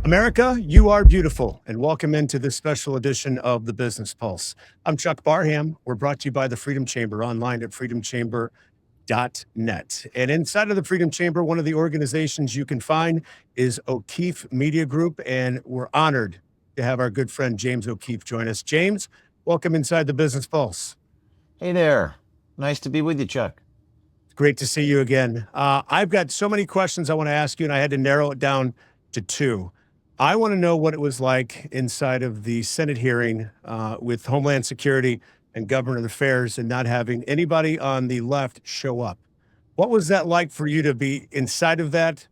America, you are beautiful, and welcome into this special edition of the Business Pulse. I'm Chuck Barham. We're brought to you by the Freedom Chamber online at freedomchamber.net. And inside of the Freedom Chamber, one of the organizations you can find is Okeefe Media Group, and we're honored to have our good friend James Okeefe join us. James, welcome inside the Business Pulse. Hey there. Nice to be with you, Chuck. Great to see you again. I've got so many questions I want to ask you, and I had to narrow it down to two. I want to know what it was like inside of the Senate hearing with Homeland Security and Government Affairs and not having anybody on the left show up. What was that like for you to be inside of that?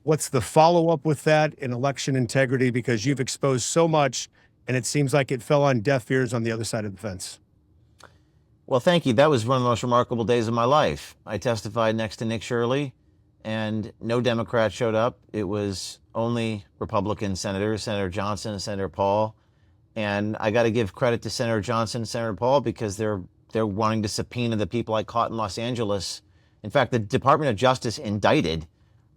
What's the follow-up with that in election integrity? Because you've exposed so much, and it seems like it fell on deaf ears on the other side of the fence. Well, thank you. That was one of the most remarkable days of my life. I testified next to Nick Shirley, and no Democrat showed up. It was only Republican senators, Senator Johnson and Senator Paul. And I got to give credit to Senator Johnson and Senator Paul because they're wanting to subpoena the people I caught in Los Angeles. In fact, the Department of Justice indicted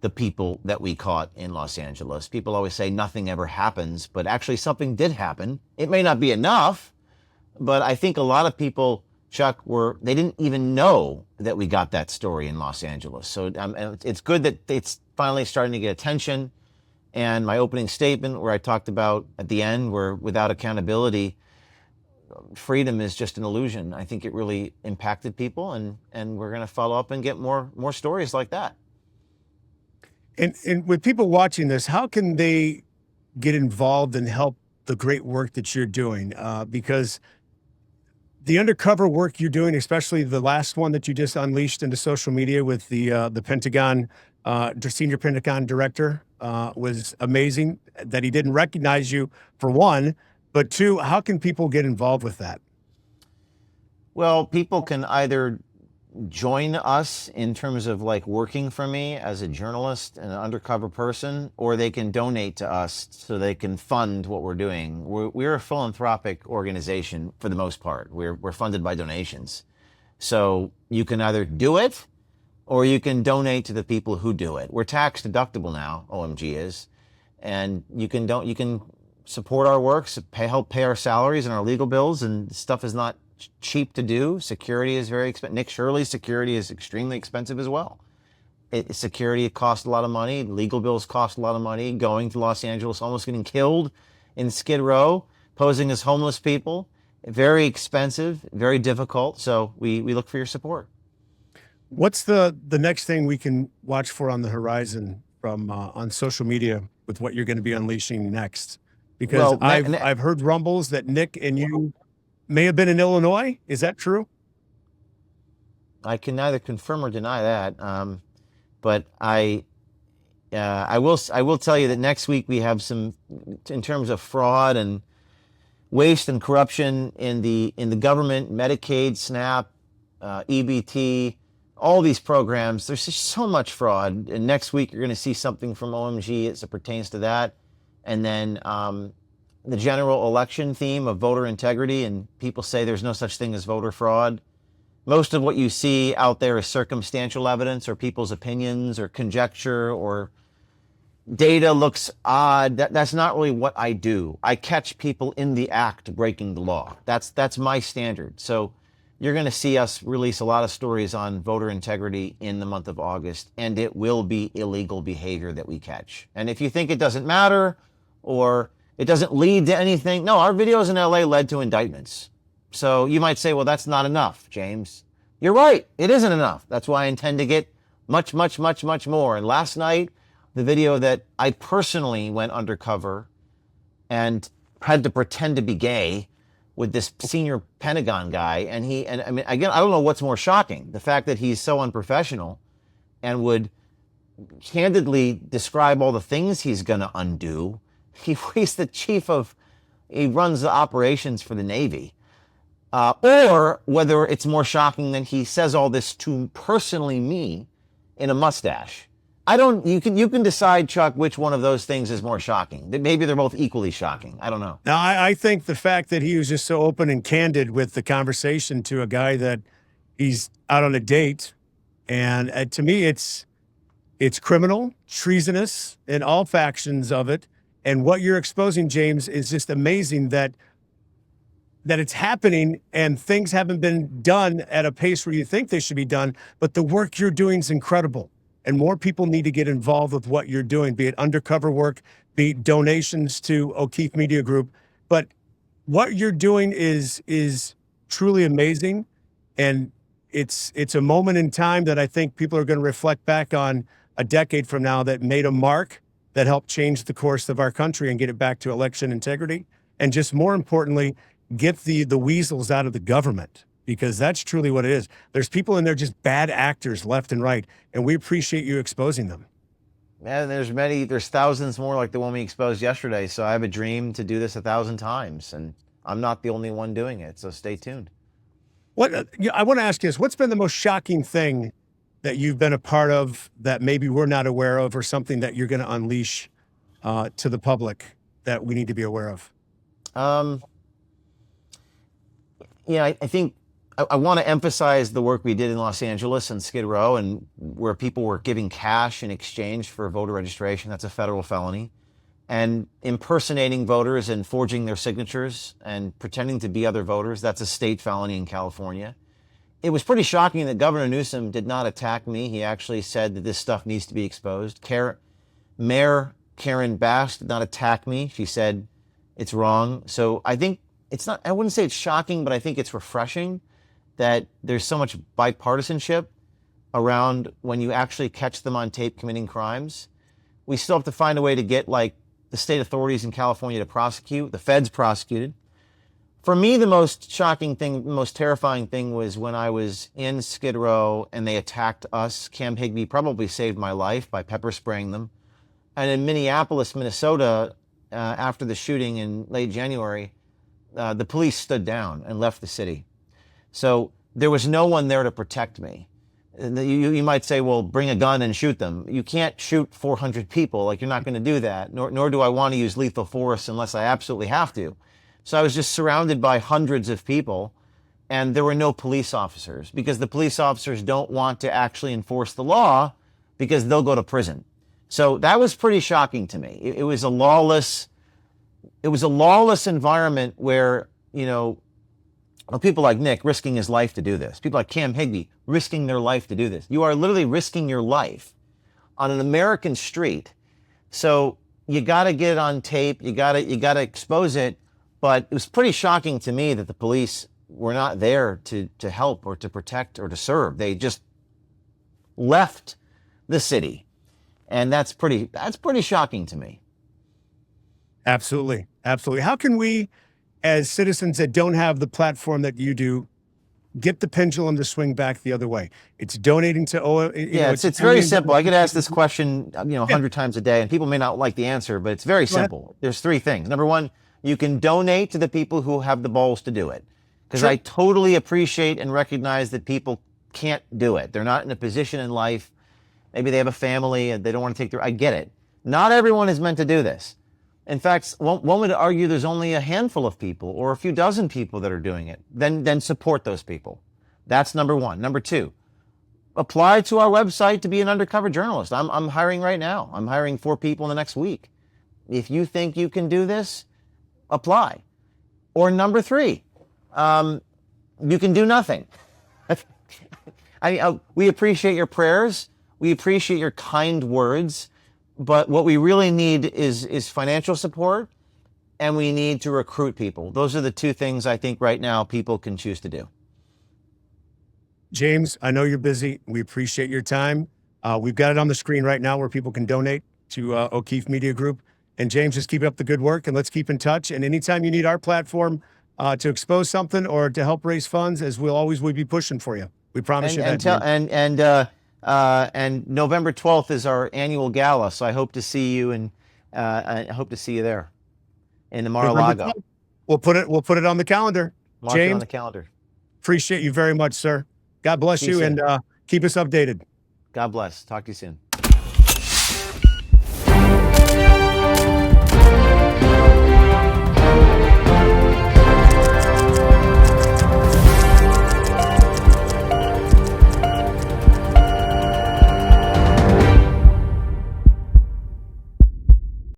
the people that we caught in Los Angeles. People always say nothing ever happens, but actually something did happen. It may not be enough, but I think a lot of people, Chuck, they didn't even know that we got that story in Los Angeles. So it's good that it's finally starting to get attention. And my opening statement where I talked about at the end where without accountability, freedom is just an illusion. I think it really impacted people, and we're going to follow up and get more stories like that. And with people watching this, how can they get involved and help the great work that you're doing? Because the undercover work you're doing, especially the last one that you just unleashed into social media with the Pentagon, senior Pentagon director, was amazing. That he didn't recognize you, for one, but two, how can people get involved with that? Well, people can either join us in terms of like working for me as a journalist and an undercover person, or they can donate to us so they can fund what we're doing. We're a philanthropic organization for the most part. We're funded by donations. So you can either do it or you can donate to the people who do it. We're tax deductible now, OMG is, and you can support our work, help pay our salaries and our legal bills, and stuff is not cheap to do. Security is very expensive. Nick Shirley's security is extremely expensive as well. Security costs a lot of money. Legal bills cost a lot of money. Going to Los Angeles, almost getting killed in Skid Row, posing as homeless people. Very expensive, very difficult. So we look for your support. What's the next thing we can watch for on the horizon from on social media with what you're going to be unleashing next? Because I've heard rumbles that Nick and you may have been in Illinois. Is that true? I can neither confirm or deny that. But I will tell you that next week we have some, in terms of fraud and waste and corruption in the government, Medicaid, SNAP, EBT, all these programs. There's just so much fraud. And next week you're going to see something from OMG as it pertains to that. And then the general election theme of voter integrity, and people say there's no such thing as voter fraud. Most of what you see out there is circumstantial evidence or people's opinions or conjecture or data looks odd. That's not really what I do. I catch people in the act breaking the law. That's my standard. So you're going to see us release a lot of stories on voter integrity in the month of August, and it will be illegal behavior that we catch. And if you think it doesn't matter or it doesn't lead to anything, no, our videos in LA led to indictments. So you might say, well, that's not enough, James. You're right. It isn't enough. That's why I intend to get much, much, much, much more. And last night, the video that I personally went undercover and had to pretend to be gay with this senior Pentagon guy. And I mean, again, I don't know what's more shocking. The fact that he's so unprofessional and would candidly describe all the things he's going to undo. He's the he runs the operations for the Navy. Or whether it's more shocking that he says all this to personally me in a mustache. You can decide, Chuck, which one of those things is more shocking. Maybe they're both equally shocking. I don't know. Now, I think the fact that he was just so open and candid with the conversation to a guy that he's out on a date, and to me, it's criminal, treasonous in all factions of it. And what you're exposing, James, is just amazing that it's happening and things haven't been done at a pace where you think they should be done, but the work you're doing is incredible. And more people need to get involved with what you're doing, be it undercover work, be it donations to Okeefe Media Group. But what you're doing is truly amazing. And it's a moment in time that I think people are going to reflect back on a decade from now that made a mark that helped change the course of our country and get it back to election integrity. And just more importantly, get the weasels out of the government, because that's truly what it is. There's people in there, just bad actors left and right. And we appreciate you exposing them. And there's thousands more like the one we exposed yesterday. So I have a dream to do this 1,000 times, and I'm not the only one doing it. So stay tuned. I want to ask you this, what's been the most shocking thing that you've been a part of that maybe we're not aware of, or something that you're going to unleash to the public that we need to be aware of? I think I want to emphasize the work we did in Los Angeles and Skid Row, and where people were giving cash in exchange for voter registration. That's a federal felony. And impersonating voters and forging their signatures and pretending to be other voters, that's a state felony in California. It was pretty shocking that Governor Newsom did not attack me. He actually said that this stuff needs to be exposed. Mayor Karen Bass did not attack me. She said it's wrong. So I think it's not, I wouldn't say it's shocking, but I think it's refreshing that there's so much bipartisanship around when you actually catch them on tape committing crimes. We still have to find a way to get the state authorities in California to prosecute. The feds prosecuted. For me, the most shocking thing, the most terrifying thing was when I was in Skid Row and they attacked us. Cam Higbee probably saved my life by pepper spraying them. And in Minneapolis, Minnesota, after the shooting in late January, the police stood down and left the city. So there was no one there to protect me. You might say, well, bring a gun and shoot them. You can't shoot 400 people. You're not going to do that. Nor do I want to use lethal force unless I absolutely have to. So I was just surrounded by hundreds of people, and there were no police officers, because the police officers don't want to actually enforce the law because they'll go to prison. So that was pretty shocking to me. It was a lawless environment where, people like Nick risking his life to do this. People like Cam Higbee risking their life to do this. You are literally risking your life on an American street. So you got to get it on tape. You got to expose it. But it was pretty shocking to me that the police were not there to help or to protect or to serve. They just left the city. And that's pretty shocking to me. Absolutely. Absolutely. How can we, as citizens that don't have the platform that you do, get the pendulum to swing back the other way? It's donating to it's very simple. I get asked this question 100 times a day, and people may not like the answer, but it's very simple. There's three things. Number one, you can donate to the people who have the balls to do it, because I totally appreciate and recognize that people can't do it. They're not in a position in life. Maybe they have a family and they don't want to take I get it. Not everyone is meant to do this. In fact, one would argue there's only a handful of people or a few dozen people that are doing it. Then support those people. That's number one. Number two, apply to our website to be an undercover journalist. I'm hiring right now. I'm hiring 4 people in the next week. If you think you can do this, apply. Or number three, you can do nothing. We appreciate your prayers. We appreciate your kind words. But what we really need is financial support, and we need to recruit people. Those are the two things I think right now people can choose to do. James, I know you're busy. We appreciate your time. We've got it on the screen right now where people can donate to Okeefe Media Group. And James, just keep up the good work, and let's keep in touch. And anytime you need our platform to expose something or to help raise funds, as we'll be pushing for you. We promise you that. And November 12th is our annual gala, so I hope to see you, and I hope to see you there in the Mar-a-Lago. We'll put it on the calendar. Mark it on the calendar. Appreciate you very much, sir. God bless you, and keep us updated. God bless. Talk to you soon.